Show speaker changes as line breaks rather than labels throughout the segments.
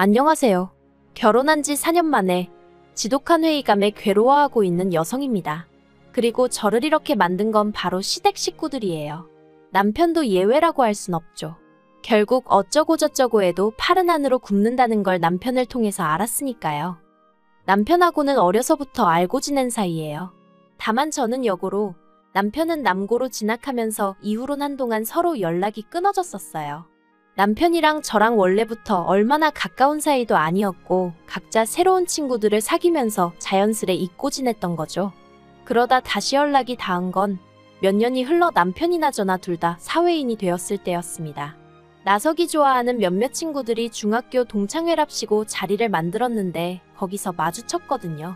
안녕하세요. 결혼한 지 4년 만에 지독한 회의감에 괴로워하고 있는 여성입니다. 그리고 저를 이렇게 만든 건 바로 시댁 식구들이에요. 남편도 예외라고 할 순 없죠. 결국 어쩌고저쩌고 해도 팔은 안으로 굽는다는 걸 남편을 통해서 알았으니까요. 남편하고는 어려서부터 알고 지낸 사이예요. 다만 저는 여고로, 남편은 남고로 진학하면서 이후론 한동안 서로 연락이 끊어졌었어요. 남편이랑 저랑 원래부터 얼마나 가까운 사이도 아니었고 각자 새로운 친구들을 사귀면서 자연스레 잊고 지냈던 거죠. 그러다 다시 연락이 닿은 건 몇 년이 흘러 남편이나 저나 둘 다 사회인이 되었을 때였습니다. 나서기 좋아하는 몇몇 친구들이 중학교 동창회랍시고 자리를 만들었는데 거기서 마주쳤거든요.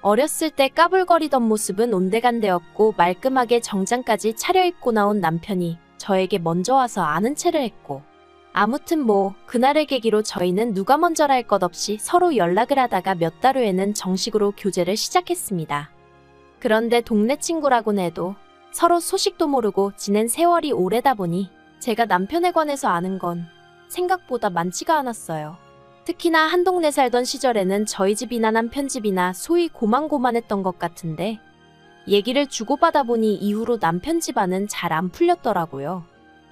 어렸을 때 까불거리던 모습은 온데간데없고 말끔하게 정장까지 차려입고 나온 남편이 저에게 먼저 와서 아는 체를 했고, 아무튼 뭐 그날을 계기로 저희는 누가 먼저랄 것 없이 서로 연락을 하다가 몇 달 후에는 정식으로 교제를 시작했습니다. 그런데 동네 친구라곤 해도 서로 소식도 모르고 지낸 세월이 오래다 보니 제가 남편에 관해서 아는 건 생각보다 많지가 않았어요. 특히나 한 동네 살던 시절에는 저희 집이나 남편 집이나 소위 고만고만했던 것 같은데 얘기를 주고받아 보니 이후로 남편 집안은 잘 안 풀렸더라고요.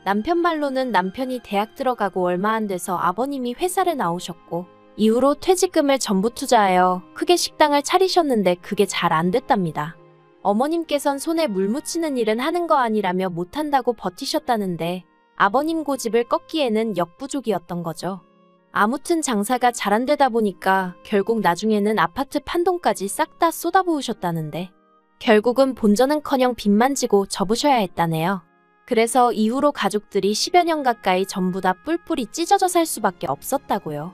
남편 말로는 남편이 대학 들어가고 얼마 안 돼서 아버님이 회사를 나오셨고 이후로 퇴직금을 전부 투자하여 크게 식당을 차리셨는데 그게 잘 안 됐답니다. 어머님께선 손에 물 묻히는 일은 하는 거 아니라며 못한다고 버티셨다는데 아버님 고집을 꺾기에는 역부족이었던 거죠. 아무튼 장사가 잘 안 되다 보니까 결국 나중에는 아파트 판돈까지 싹 다 쏟아부으셨다는데 결국은 본전은커녕 빚만 지고 접으셔야 했다네요. 그래서 이후로 가족들이 10여 년 가까이 전부 다 뿔뿔이 찢어져 살 수밖에 없었다고요.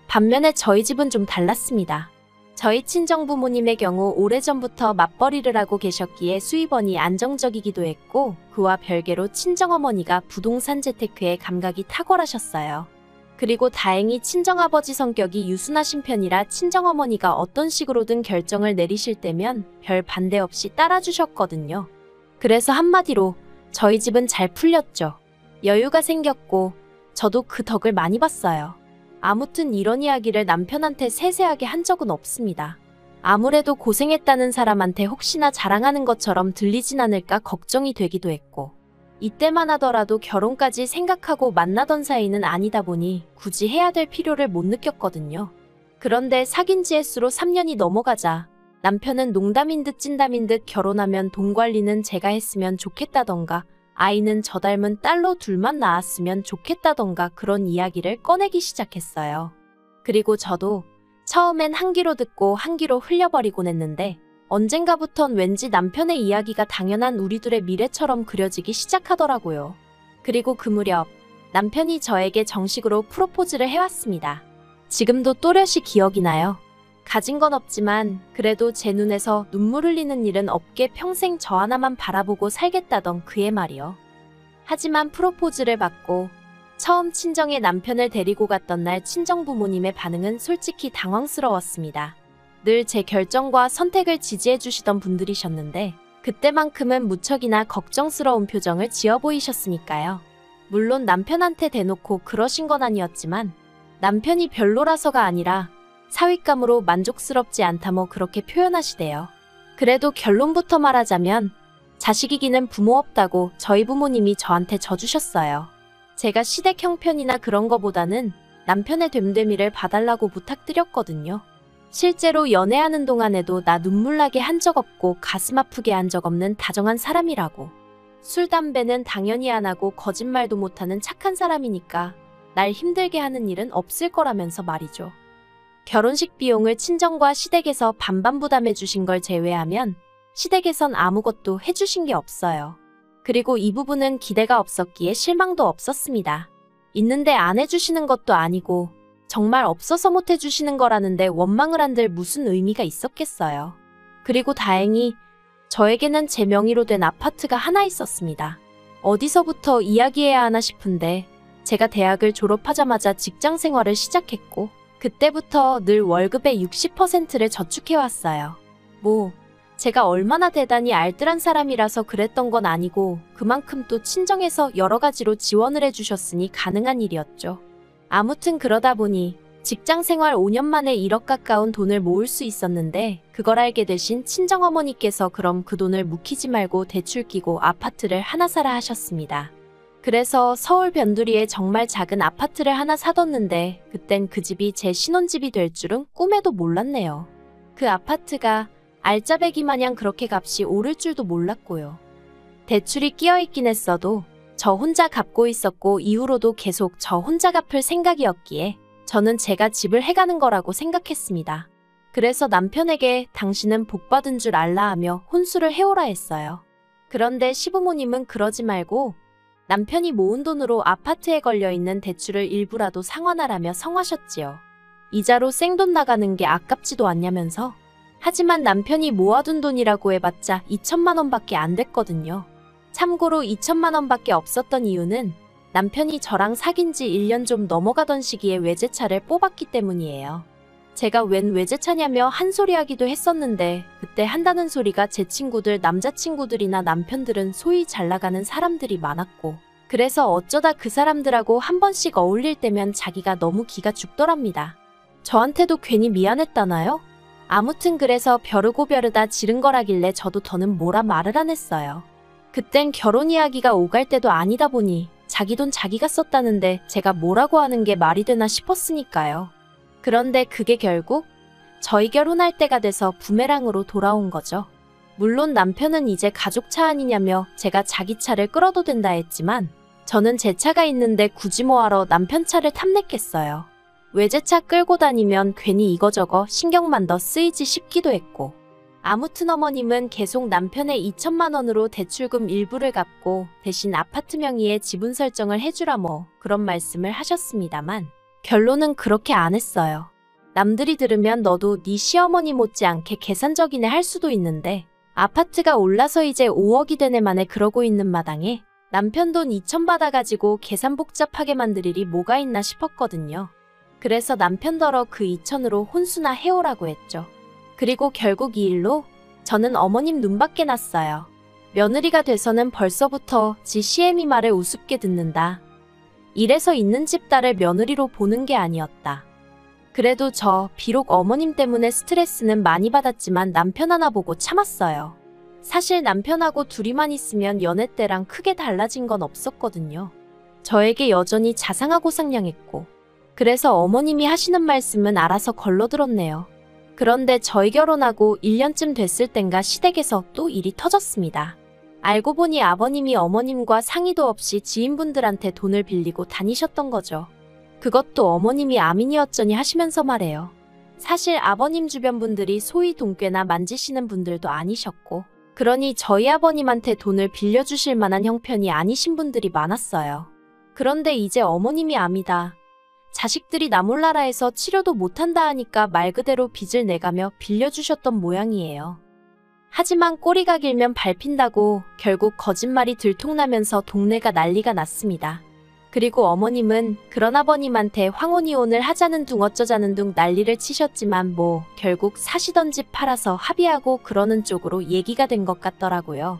반면에 저희 집은 좀 달랐습니다. 저희 친정부모님의 경우 오래전부터 맞벌이를 하고 계셨기에 수입원이 안정적이기도 했고 그와 별개로 친정어머니가 부동산 재테크에 감각이 탁월하셨어요. 그리고 다행히 친정아버지 성격이 유순하신 편이라 친정어머니가 어떤 식으로든 결정을 내리실 때면 별 반대 없이 따라주셨거든요. 그래서 한마디로 저희 집은 잘 풀렸죠. 여유가 생겼고 저도 그 덕을 많이 봤어요. 아무튼 이런 이야기를 남편한테 세세하게 한 적은 없습니다. 아무래도 고생했다는 사람한테 혹시나 자랑하는 것처럼 들리진 않을까 걱정이 되기도 했고 이때만 하더라도 결혼까지 생각하고 만나던 사이는 아니다 보니 굳이 해야 될 필요를 못 느꼈거든요. 그런데 사귄 지 횟수로 3년이 넘어가자 남편은 농담인 듯 찐담인 듯 결혼하면 돈 관리는 제가 했으면 좋겠다던가 아이는 저 닮은 딸로 둘만 낳았으면 좋겠다던가 그런 이야기를 꺼내기 시작했어요. 그리고 저도 처음엔 한 귀로 듣고 한 귀로 흘려버리곤 했는데 언젠가부턴 왠지 남편의 이야기가 당연한 우리 둘의 미래처럼 그려지기 시작하더라고요. 그리고 그 무렵 남편이 저에게 정식으로 프로포즈를 해왔습니다. 지금도 또렷이 기억이 나요. 가진 건 없지만 그래도 제 눈에서 눈물 흘리는 일은 없게 평생 저 하나만 바라보고 살겠다던 그의 말이요. 하지만 프로포즈를 받고 처음 친정에 남편을 데리고 갔던 날 친정부모님의 반응은 솔직히 당황스러웠습니다. 늘 제 결정과 선택을 지지해 주시던 분들이셨는데 그때만큼은 무척이나 걱정스러운 표정을 지어 보이셨으니까요. 물론 남편한테 대놓고 그러신 건 아니었지만 남편이 별로라서가 아니라 사윗감으로 만족스럽지 않다 뭐 그렇게 표현하시대요. 그래도 결론부터 말하자면 자식이기는 부모 없다고 저희 부모님이 저한테 져주셨어요. 제가 시댁 형편이나 그런 거보다는 남편의 됨됨이를 봐달라고 부탁드렸거든요. 실제로 연애하는 동안에도 나 눈물 나게 한 적 없고 가슴 아프게 한 적 없는 다정한 사람이라고. 술, 담배는 당연히 안 하고 거짓말도 못하는 착한 사람이니까 날 힘들게 하는 일은 없을 거라면서 말이죠. 결혼식 비용을 친정과 시댁에서 반반 부담해 주신 걸 제외하면 시댁에선 아무것도 해주신 게 없어요. 그리고 이 부분은 기대가 없었기에 실망도 없었습니다. 있는데 안 해주시는 것도 아니고 정말 없어서 못 해주시는 거라는데 원망을 한들 무슨 의미가 있었겠어요. 그리고 다행히 저에게는 제 명의로 된 아파트가 하나 있었습니다. 어디서부터 이야기해야 하나 싶은데 제가 대학을 졸업하자마자 직장 생활을 시작했고 그때부터 늘 월급의 60%를 저축해왔어요. 뭐 제가 얼마나 대단히 알뜰한 사람이라서 그랬던 건 아니고 그만큼 또 친정에서 여러 가지로 지원을 해주셨으니 가능한 일이었죠. 아무튼 그러다 보니 직장 생활 5년 만에 1억 가까운 돈을 모을 수 있었는데 그걸 알게 되신 친정어머니께서 그럼 그 돈을 묵히지 말고 대출 끼고 아파트를 하나 사라 하셨습니다. 그래서 서울 변두리에 정말 작은 아파트를 하나 사뒀는데 그땐 그 집이 제 신혼집이 될 줄은 꿈에도 몰랐네요. 그 아파트가 알짜배기 마냥 그렇게 값이 오를 줄도 몰랐고요. 대출이 끼어있긴 했어도 저 혼자 갚고 있었고 이후로도 계속 저 혼자 갚을 생각이었기에 저는 제가 집을 해가는 거라고 생각했습니다. 그래서 남편에게 당신은 복받은 줄 알라 하며 혼수를 해오라 했어요. 그런데 시부모님은 그러지 말고 남편이 모은 돈으로 아파트에 걸려있는 대출을 일부라도 상환하라며 성하셨지요. 이자로 생돈 나가는 게 아깝지도 않냐면서. 하지만 남편이 모아둔 돈이라고 해봤자 2천만 원밖에 안 됐거든요. 참고로 2천만 원밖에 없었던 이유는 남편이 저랑 사귄 지 1년 좀 넘어가던 시기에 외제차를 뽑았기 때문이에요. 제가 웬 외제차냐며 한 소리 하기도 했었는데 그때 한다는 소리가 제 친구들 남자친구들이나 남편들은 소위 잘 나가는 사람들이 많았고 그래서 어쩌다 그 사람들하고 한 번씩 어울릴 때면 자기가 너무 기가 죽더랍니다. 저한테도 괜히 미안했다나요? 아무튼 그래서 벼르고 벼르다 지른 거라길래 저도 더는 뭐라 말을 안 했어요. 그땐 결혼 이야기가 오갈 때도 아니다 보니 자기 돈 자기가 썼다는데 제가 뭐라고 하는 게 말이 되나 싶었으니까요. 그런데 그게 결국 저희 결혼할 때가 돼서 부메랑으로 돌아온 거죠. 물론 남편은 이제 가족차 아니냐며 제가 자기 차를 끌어도 된다 했지만 저는 제 차가 있는데 굳이 뭐하러 남편 차를 탐냈겠어요. 외제차 끌고 다니면 괜히 이거저거 신경만 더 쓰이지 싶기도 했고 아무튼 어머님은 계속 남편의 2천만 원으로 대출금 일부를 갚고 대신 아파트 명의의 지분 설정을 해주라 뭐 그런 말씀을 하셨습니다만 결론은 그렇게 안 했어요. 남들이 들으면 너도 네 시어머니 못지않게 계산적이네 할 수도 있는데 아파트가 올라서 이제 5억이 되네 만에 그러고 있는 마당에 남편 돈 2천 받아가지고 계산 복잡하게 만들 일이 뭐가 있나 싶었거든요. 그래서 남편더러 그 2천으로 혼수나 해오라고 했죠. 그리고 결국 이 일로 저는 어머님 눈밖에 났어요. 며느리가 돼서는 벌써부터 지 시애미 말을 우습게 듣는다. 이래서 있는 집 딸을 며느리로 보는 게 아니었다. 그래도 저 비록 어머님 때문에 스트레스는 많이 받았지만 남편 하나 보고 참았어요. 사실 남편하고 둘이만 있으면 연애 때랑 크게 달라진 건 없었거든요. 저에게 여전히 자상하고 상냥했고 그래서 어머님이 하시는 말씀은 알아서 걸러들었네요. 그런데 저희 결혼하고 1년쯤 됐을 땐가 시댁에서 또 일이 터졌습니다. 알고 보니 아버님이 어머님과 상의도 없이 지인분들한테 돈을 빌리고 다니셨던 거죠. 그것도 어머님이 아민이었쩌니 하시면서 말해요. 사실 아버님 주변 분들이 소위 돈꾀나 만지시는 분들도 아니셨고 그러니 저희 아버님한테 돈을 빌려주실 만한 형편이 아니신 분들이 많았어요. 그런데 이제 어머님이 암이다. 자식들이 나 몰라라 해서 치료도 못한다 하니까 말 그대로 빚을 내가며 빌려주셨던 모양이에요. 하지만 꼬리가 길면 밟힌다고 결국 거짓말이 들통나면서 동네가 난리가 났습니다. 그리고 어머님은 그런 아버님한테 황혼이혼을 하자는 둥 어쩌자는 둥 난리를 치셨지만 뭐 결국 사시던 집 팔아서 합의하고 그러는 쪽으로 얘기가 된 것 같더라고요.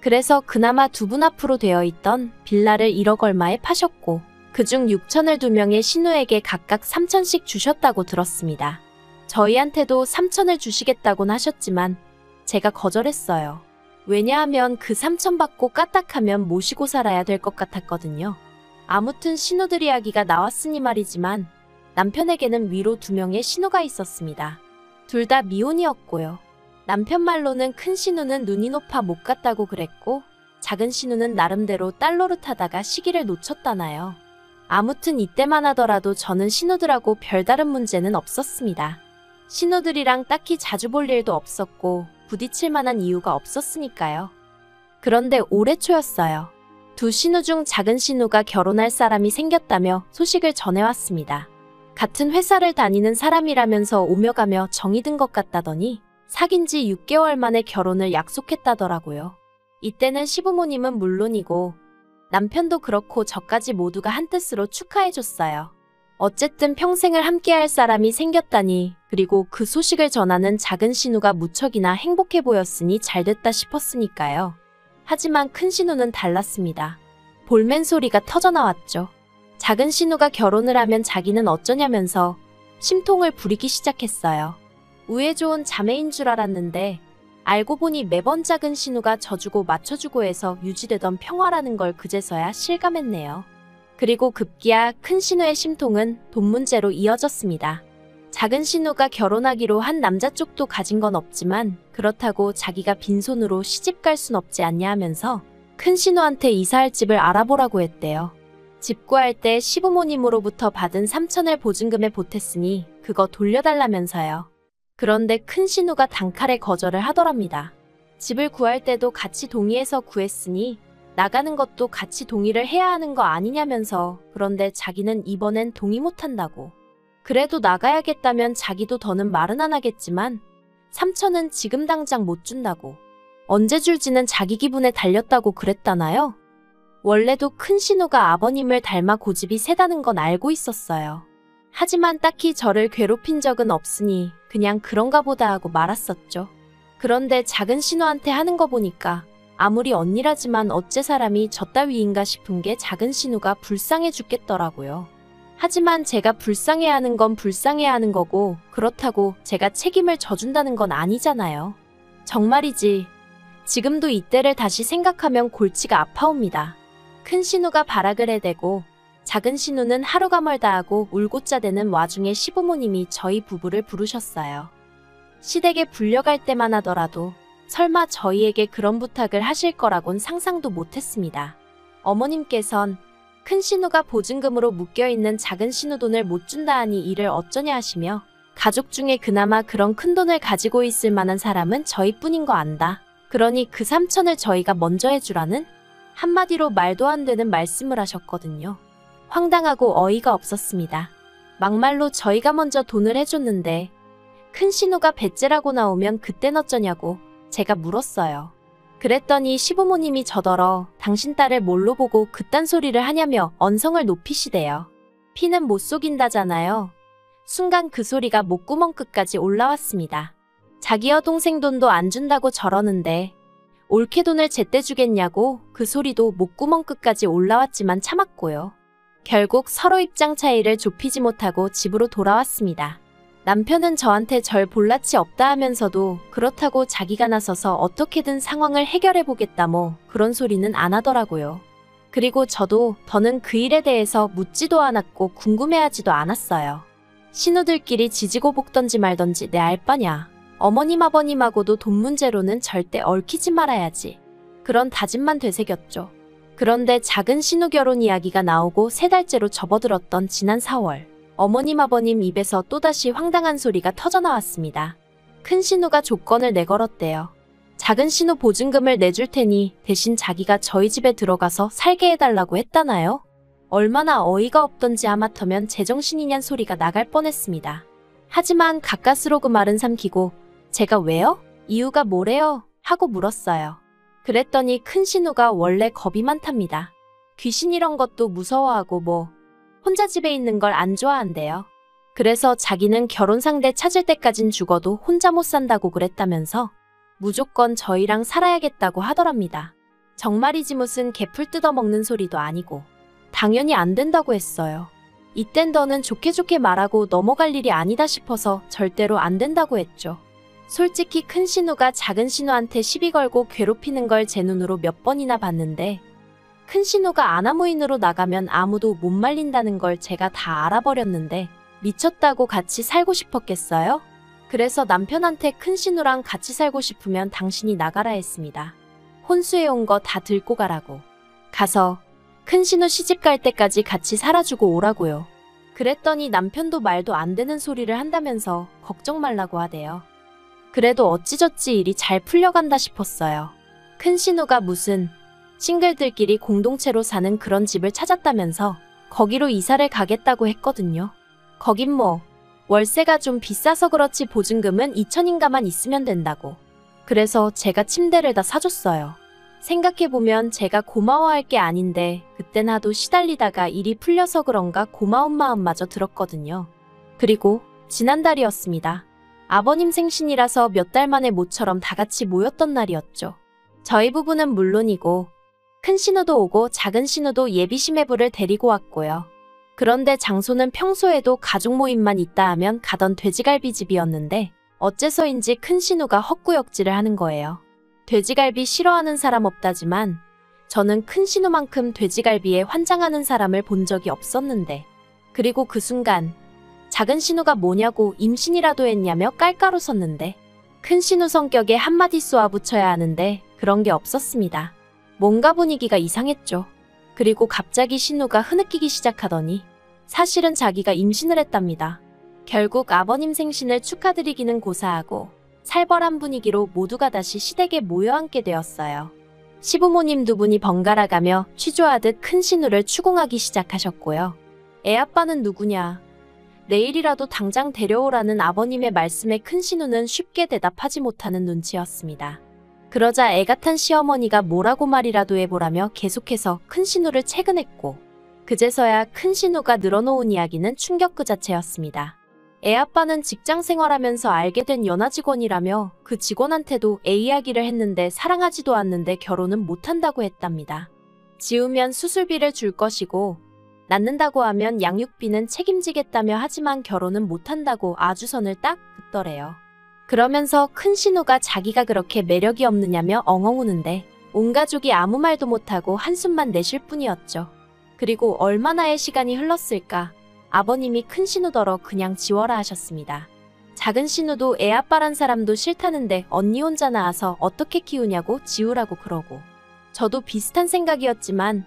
그래서 그나마 두 분 앞으로 되어 있던 빌라를 1억 얼마에 파셨고 그중 6천을 2명의 신우에게 각각 3천씩 주셨다고 들었습니다. 저희한테도 3천을 주시겠다곤 하셨지만 제가 거절했어요. 왜냐하면 그 3천 받고 까딱하면 모시고 살아야 될 것 같았거든요. 아무튼 신우들 이야기가 나왔으니 말이지만 남편에게는 위로 2명의 신우가 있었습니다. 둘 다 미혼이었고요. 남편 말로는 큰 신우는 눈이 높아 못 갔다고 그랬고 작은 신우는 나름대로 딸 노릇하다가 시기를 놓쳤다나요. 아무튼 이때만 하더라도 저는 신우들하고 별다른 문제는 없었습니다. 신우들이랑 딱히 자주 볼 일도 없었고 부딪힐 만한 이유가 없었으니까요. 그런데 올해 초였어요. 두 신우 중 작은 신우가 결혼할 사람이 생겼다며 소식을 전해왔습니다. 같은 회사를 다니는 사람이라면서 오며 가며 정이 든 것 같다더니 사귄 지 6개월 만에 결혼을 약속했다더라고요. 이때는 시부모님은 물론이고 남편도 그렇고 저까지 모두가 한뜻으로 축하해줬어요. 어쨌든 평생을 함께할 사람이 생겼다니 그리고 그 소식을 전하는 작은 신우가 무척이나 행복해 보였으니 잘됐다 싶었으니까요. 하지만 큰 신우는 달랐습니다. 볼멘 소리가 터져나왔죠. 작은 신우가 결혼을 하면 자기는 어쩌냐면서 심통을 부리기 시작했어요. 우애 좋은 자매인 줄 알았는데 알고 보니 매번 작은 신우가 져주고 맞춰주고 해서 유지되던 평화라는 걸 그제서야 실감했네요. 그리고 급기야 큰 신우의 심통은 돈 문제로 이어졌습니다. 작은 신우가 결혼하기로 한 남자 쪽도 가진 건 없지만 그렇다고 자기가 빈손으로 시집 갈 순 없지 않냐 하면서 큰 신우한테 이사할 집을 알아보라고 했대요. 집 구할 때 시부모님으로부터 받은 3천을 보증금에 보탰으니 그거 돌려달라면서요. 그런데 큰 신우가 단칼에 거절을 하더랍니다. 집을 구할 때도 같이 동의해서 구했으니 나가는 것도 같이 동의를 해야 하는 거 아니냐면서 그런데 자기는 이번엔 동의 못한다고. 그래도 나가야겠다면 자기도 더는 말은 안 하겠지만 3천은 지금 당장 못 준다고. 언제 줄지는 자기 기분에 달렸다고 그랬다나요? 원래도 큰 신우가 아버님을 닮아 고집이 세다는 건 알고 있었어요. 하지만 딱히 저를 괴롭힌 적은 없으니 그냥 그런가 보다 하고 말았었죠. 그런데 작은 신우한테 하는 거 보니까 아무리 언니라지만 어째 사람이 저 따위인가 싶은 게 작은 신우가 불쌍해 죽겠더라고요. 하지만 제가 불쌍해하는 건 불쌍해하는 거고 그렇다고 제가 책임을 져준다는 건 아니잖아요. 정말이지. 지금도 이때를 다시 생각하면 골치가 아파옵니다. 큰 신우가 발악을 해대고 작은 신우는 하루가 멀다 하고 울고자 대는 와중에 시부모님이 저희 부부를 부르셨어요. 시댁에 불려갈 때만 하더라도 설마 저희에게 그런 부탁을 하실 거라곤 상상도 못했습니다. 어머님께선 큰 신우가 보증금으로 묶여있는 작은 신우 돈을 못 준다 하니 이를 어쩌냐 하시며 가족 중에 그나마 그런 큰 돈을 가지고 있을 만한 사람은 저희뿐인 거 안다. 그러니 그 3천을 저희가 먼저 해주라는 한마디로 말도 안 되는 말씀을 하셨거든요. 황당하고 어이가 없었습니다. 막말로 저희가 먼저 돈을 해줬는데 큰 신우가 배째라고 나오면 그땐 어쩌냐고 제가 물었어요. 그랬더니 시부모님이 저더러 당신 딸을 뭘로 보고 그딴 소리를 하냐며 언성을 높이시대요. 피는 못 속인다잖아요. 순간 그 소리가 목구멍 끝까지 올라왔습니다. 자기 여동생 돈도 안 준다고 저러는데 옳게 돈을 제때 주겠냐고 그 소리도 목구멍 끝까지 올라왔지만 참았고요. 결국 서로 입장 차이를 좁히지 못하고 집으로 돌아왔습니다. 남편은 저한테 절 볼낯이 없다 하면서도 그렇다고 자기가 나서서 어떻게든 상황을 해결해보겠다 뭐 그런 소리는 안 하더라고요. 그리고 저도 더는 그 일에 대해서 묻지도 않았고 궁금해하지도 않았어요. 신우들끼리 지지고 볶던지 말던지 내 알바냐. 어머님 아버님하고도 돈 문제로는 절대 얽히지 말아야지. 그런 다짐만 되새겼죠. 그런데 작은 신우 결혼 이야기가 나오고 3달째로 접어들었던 지난 4월 어머님 아버님 입에서 또다시 황당한 소리가 터져나왔습니다. 큰 신우가 조건을 내걸었대요. 작은 신우 보증금을 내줄 테니 대신 자기가 저희 집에 들어가서 살게 해달라고 했다나요? 얼마나 어이가 없던지 하마터면 제정신이냔 소리가 나갈 뻔했습니다. 하지만 가까스로 그 말은 삼키고 제가 왜요? 이유가 뭐래요? 하고 물었어요. 그랬더니 큰 신우가 원래 겁이 많답니다. 귀신 이런 것도 무서워하고 뭐 혼자 집에 있는 걸 안 좋아한대요. 그래서 자기는 결혼 상대 찾을 때까진 죽어도 혼자 못 산다고 그랬다면서 무조건 저희랑 살아야겠다고 하더랍니다. 정말이지 무슨 개풀 뜯어먹는 소리도 아니고 당연히 안 된다고 했어요. 이땐 더는 좋게 좋게 말하고 넘어갈 일이 아니다 싶어서 절대로 안 된다고 했죠. 솔직히 큰 신우가 작은 신우한테 시비 걸고 괴롭히는 걸 제 눈으로 몇 번이나 봤는데 큰 신우가 아나무인으로 나가면 아무도 못 말린다는 걸 제가 다 알아버렸는데 미쳤다고 같이 살고 싶었겠어요? 그래서 남편한테 큰 신우랑 같이 살고 싶으면 당신이 나가라 했습니다. 혼수해온 거 다 들고 가라고. 가서 큰 신우 시집 갈 때까지 같이 살아주고 오라고요. 그랬더니 남편도 말도 안 되는 소리를 한다면서 걱정 말라고 하대요. 그래도 어찌저찌 일이 잘 풀려간다 싶었어요. 큰 신우가 무슨 싱글들끼리 공동체로 사는 그런 집을 찾았다면서 거기로 이사를 가겠다고 했거든요. 거긴 뭐 월세가 좀 비싸서 그렇지 보증금은 2천인가만 있으면 된다고. 그래서 제가 침대를 다 사줬어요. 생각해보면 제가 고마워할 게 아닌데 그땐 하도 시달리다가 일이 풀려서 그런가 고마운 마음마저 들었거든요. 그리고 지난달이었습니다. 아버님 생신이라서 몇 달 만에 모처럼 다 같이 모였던 날이었죠. 저희 부부는 물론이고 큰 신우도 오고 작은 신우도 예비 시매부를 데리고 왔고요. 그런데 장소는 평소에도 가족 모임만 있다 하면 가던 돼지갈비집이었는데 어째서인지 큰 신우가 헛구역질을 하는 거예요. 돼지갈비 싫어하는 사람 없다지만 저는 큰 신우만큼 돼지갈비에 환장하는 사람을 본 적이 없었는데, 그리고 그 순간 작은 신우가 뭐냐고 임신이라도 했냐며 깔깔 웃었는데 큰 신우 성격에 한마디 쏘아붙여야 하는데 그런 게 없었습니다. 뭔가 분위기가 이상했죠. 그리고 갑자기 신우가 흐느끼기 시작하더니 사실은 자기가 임신을 했답니다. 결국 아버님 생신을 축하드리기는 고사하고 살벌한 분위기로 모두가 다시 시댁에 모여앉게 되었어요. 시부모님 두 분이 번갈아가며 취조하듯 큰 신우를 추궁하기 시작하셨고요. 애 아빠는 누구냐? 내일이라도 당장 데려오라는 아버님의 말씀에 큰 신우는 쉽게 대답하지 못하는 눈치였습니다. 그러자 애가 탄 시어머니가 뭐라고 말이라도 해보라며 계속해서 큰 신우를 채근했고, 그제서야 큰 신우가 늘어놓은 이야기는 충격 그 자체였습니다. 애 아빠는 직장 생활하면서 알게 된 연하 직원이라며 그 직원한테도 애 이야기를 했는데 사랑하지도 않는데 결혼은 못한다고 했답니다. 지우면 수술비를 줄 것이고 낳는다고 하면 양육비는 책임지겠다며 하지만 결혼은 못한다고 아주 선을 딱 긋더래요. 그러면서 큰 신우가 자기가 그렇게 매력이 없느냐며 엉엉 우는데 온 가족이 아무 말도 못하고 한숨만 내쉴 뿐이었죠. 그리고 얼마나의 시간이 흘렀을까? 아버님이 큰 신우더러 그냥 지워라 하셨습니다. 작은 신우도 애 아빠란 사람도 싫다는데 언니 혼자 낳아서 어떻게 키우냐고 지우라고 그러고, 저도 비슷한 생각이었지만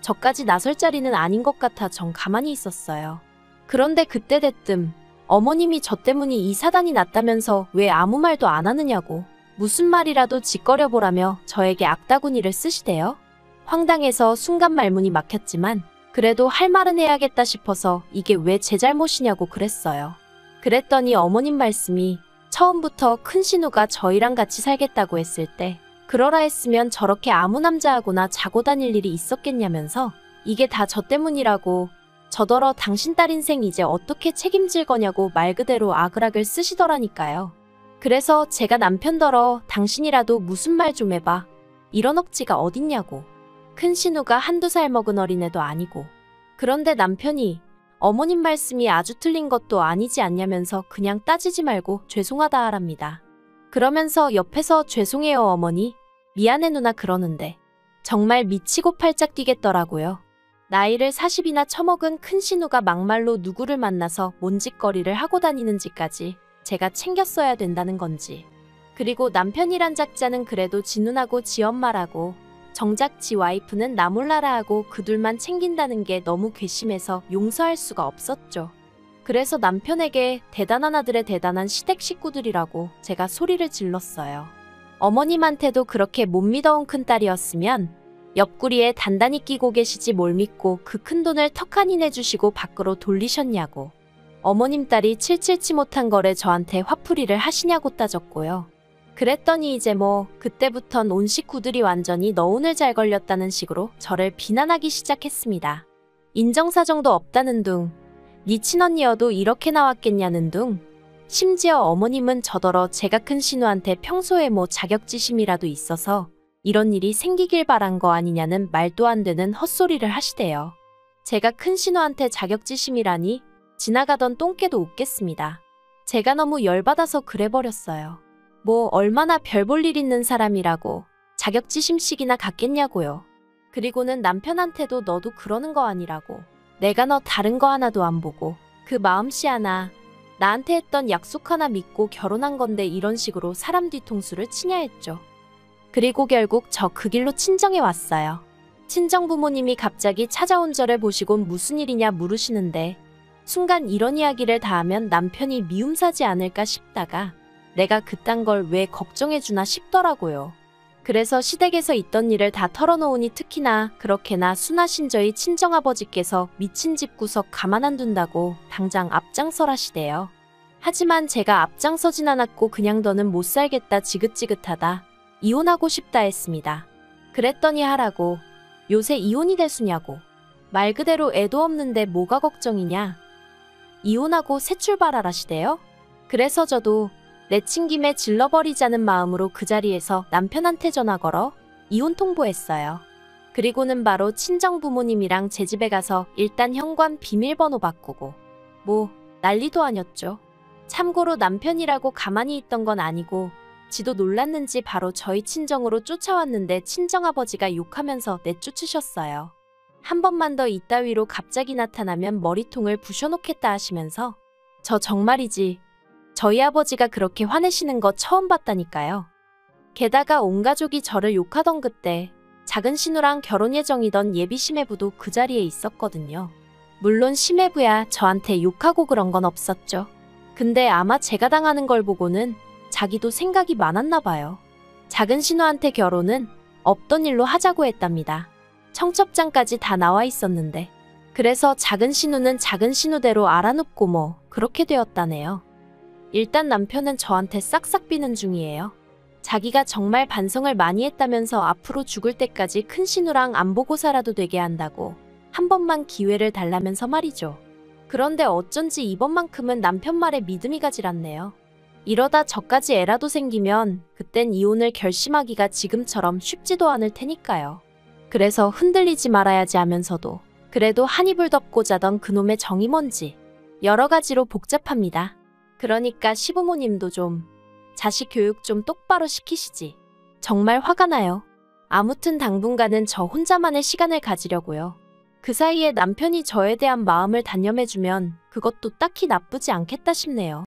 저까지 나설 자리는 아닌 것 같아 전 가만히 있었어요. 그런데 그때 대뜸 어머님이 저 때문에 이 사단이 났다면서 왜 아무 말도 안 하느냐고 무슨 말이라도 짓거려보라며 저에게 악다구니를 쓰시대요. 황당해서 순간 말문이 막혔지만 그래도 할 말은 해야겠다 싶어서 이게 왜 제 잘못이냐고 그랬어요. 그랬더니 어머님 말씀이 처음부터 큰 신우가 저희랑 같이 살겠다고 했을 때 그러라 했으면 저렇게 아무 남자하고나 자고 다닐 일이 있었겠냐면서 이게 다 저 때문이라고, 저더러 당신 딸 인생 이제 어떻게 책임질 거냐고 말 그대로 아그락을 쓰시더라니까요. 그래서 제가 남편더러 당신이라도 무슨 말 좀 해봐, 이런 억지가 어딨냐고. 큰 신우가 한두 살 먹은 어린애도 아니고. 그런데 남편이 어머님 말씀이 아주 틀린 것도 아니지 않냐면서 그냥 따지지 말고 죄송하다 하랍니다. 그러면서 옆에서 죄송해요 어머니, 미안해 누나 그러는데 정말 미치고 팔짝 뛰겠더라고요. 나이를 40이나 처먹은 큰 신우가 막말로 누구를 만나서 뭔 짓거리를 하고 다니는지까지 제가 챙겼어야 된다는 건지. 그리고 남편이란 작자는 그래도 지 누나고 지 엄마라고, 정작 지 와이프는 나 몰라라 하고 그 둘만 챙긴다는 게 너무 괘씸해서 용서할 수가 없었죠. 그래서 남편에게 대단한 아들의 대단한 시댁 식구들이라고 제가 소리를 질렀어요. 어머님한테도 그렇게 못 믿어온 큰딸이었으면 옆구리에 단단히 끼고 계시지 뭘 믿고 그 큰돈을 턱하니 내주시고 밖으로 돌리셨냐고. 어머님 딸이 칠칠치 못한 거래 저한테 화풀이를 하시냐고 따졌고요. 그랬더니 이제 뭐 그때부턴 온 식구들이 완전히 너 오늘 잘 걸렸다는 식으로 저를 비난하기 시작했습니다. 인정사정도 없다는 둥, 네 친언니여도 이렇게 나왔겠냐는 둥. 심지어 어머님은 저더러 제가 큰 신우한테 평소에 뭐 자격지심이라도 있어서 이런 일이 생기길 바란 거 아니냐는 말도 안 되는 헛소리를 하시대요. 제가 큰 신우한테 자격지심이라니 지나가던 똥개도 웃겠습니다. 제가 너무 열받아서 그래버렸어요. 뭐 얼마나 별 볼 일 있는 사람이라고 자격지심씩이나 갖겠냐고요. 그리고는 남편한테도 너도 그러는 거 아니라고, 내가 너 다른 거 하나도 안 보고 그 마음씨 하나, 나한테 했던 약속 하나 믿고 결혼한 건데 이런 식으로 사람 뒤통수를 치냐 했죠. 그리고 결국 저 그 길로 친정에 왔어요. 친정 부모님이 갑자기 찾아온 저를 보시곤 무슨 일이냐 물으시는데 순간 이런 이야기를 다 하면 남편이 미움 사지 않을까 싶다가 내가 그딴 걸 왜 걱정해주나 싶더라고요. 그래서 시댁에서 있던 일을 다 털어놓으니 특히나 그렇게나 순하신 저희 친정아버지께서 미친 집구석 가만 안 둔다고 당장 앞장서라시대요. 하지만 제가 앞장서진 않았고 그냥 더는 못 살겠다 지긋지긋하다 이혼하고 싶다 했습니다. 그랬더니 하라고, 요새 이혼이 대수냐고, 말 그대로 애도 없는데 뭐가 걱정이냐, 이혼하고 새 출발하라시대요. 그래서 저도 내친 김에 질러버리자는 마음으로 그 자리에서 남편한테 전화 걸어 이혼 통보했어요. 그리고는 바로 친정 부모님이랑 제 집에 가서 일단 현관 비밀번호 바꾸고 난리도 아니었죠. 참고로 남편이라고 가만히 있던 건 아니고 지도 놀랐는지 바로 저희 친정으로 쫓아왔는데 친정아버지가 욕하면서 내쫓으셨어요. 한 번만 더 이따위로 갑자기 나타나면 머리통을 부셔놓겠다 하시면서 저 정말이지 저희 아버지가 그렇게 화내시는 거 처음 봤다니까요. 게다가 온 가족이 저를 욕하던 그때 작은 신우랑 결혼 예정이던 예비 시매부도 그 자리에 있었거든요. 물론 시매부야 저한테 욕하고 그런 건 없었죠. 근데 아마 제가 당하는 걸 보고는 자기도 생각이 많았나 봐요. 작은 신우한테 결혼은 없던 일로 하자고 했답니다. 청첩장까지 다 나와 있었는데. 그래서 작은 신우는 작은 신우대로 알아눕고 그렇게 되었다네요. 일단 남편은 저한테 싹싹 비는 중이에요. 자기가 정말 반성을 많이 했다면서 앞으로 죽을 때까지 큰 신우랑 안 보고 살아도 되게 한다고 한 번만 기회를 달라면서 말이죠. 그런데 어쩐지 이번만큼은 남편 말에 믿음이 가질 않네요. 이러다 저까지 애라도 생기면 그땐 이혼을 결심하기가 지금처럼 쉽지도 않을 테니까요. 그래서 흔들리지 말아야지 하면서도 그래도 한 이불 덮고 자던 그놈의 정이 뭔지 여러 가지로 복잡합니다. 그러니까 시부모님도 좀 자식 교육 좀 똑바로 시키시지. 정말 화가 나요. 아무튼 당분간은 저 혼자만의 시간을 가지려고요. 그 사이에 남편이 저에 대한 마음을 단념해주면 그것도 딱히 나쁘지 않겠다 싶네요.